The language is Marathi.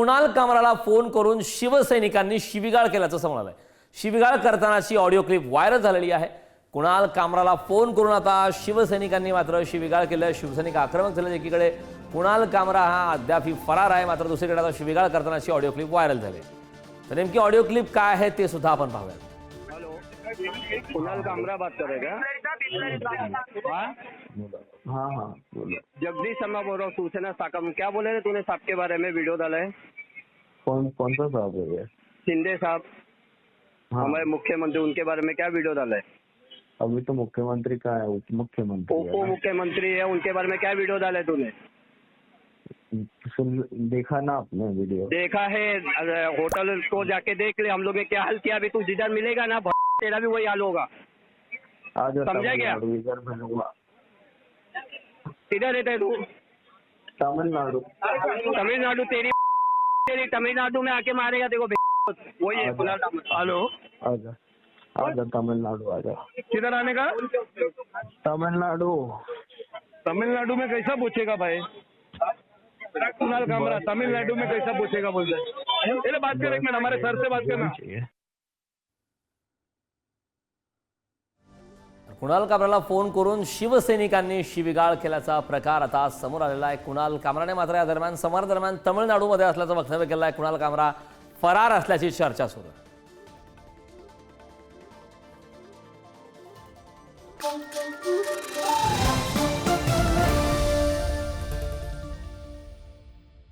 कुणाल कामराला फोन करून शिवसैनिकांनी शिवीगाळ केल्याचं समोर आलंय। शिवीगाळ करतानाची ऑडिओ क्लिप व्हायरल झालेली आहे। कुणाल कामराला फोन करून आता शिवसैनिकांनी मात्र शिवीगाळ केलं। शिवसैनिक आक्रमक झाले। एकीकडे कुणाल कामरा हा अद्याप फरार आहे, मात्र दुसरीकडे आता शिवीगाळ करतानाची ऑडिओ क्लिप व्हायरल झाली। तर नेमकी ऑडिओ क्लिप काय आहे ते सुद्धा आपण पाहूया। कुणाल कामरा बात कर रहे क्या? हाँ हाँ बोलो। जगदीश शर्मा बोल रहा हूँ, सूचना साकम। क्या बोले थे तूने साहब के बारे में? वीडियो डाला है। कौन सा साहब है ये? शिंदे साहब, हाँ। हमारे मुख्यमंत्री, उनके बारे में क्या वीडियो डाला है? अभी तो मुख्यमंत्री का है, उप मुख्यमंत्री उप मुख्यमंत्री है, उनके बारे में क्या वीडियो डाला है तूने? देखा ना आपने वीडियो? देखा है, होटल को जाके देख ले हम लोग ने क्या हाल किया। अभी तू जिधर मिलेगा ना तेरा भी वही हाल होगा। आज समझा क्या? इधर मिलूंगा। किधर रहता है तू? तमिलनाडु। तमिलनाडु तेरी तमिलनाडु में आके मारेगा देखो। वही है कुणाल कामरा। हेलो, आजा आजा तमिलनाडु आजा। किधर आने का? तमिलनाडु। तमिलनाडु में कैसा पूछेगा भाई? कुणाल कामरा तमिलनाडु में कैसा पूछेगा बोलते हैं। चलो बात कर, एक मिनट हमारे सर से बात करना। कुणाल कामराला फोन करून शिवसैनिकांनी शिवीगाळ केल्याचा प्रकार आता समोर आलेला आहे। कुणाल कामराने मात्र या दरम्यान तमिळनाडूमध्ये असल्याचं वक्तव्य केलं आहे। कुणाल कामरा फरार असल्याची चर्चा सुरू आहे।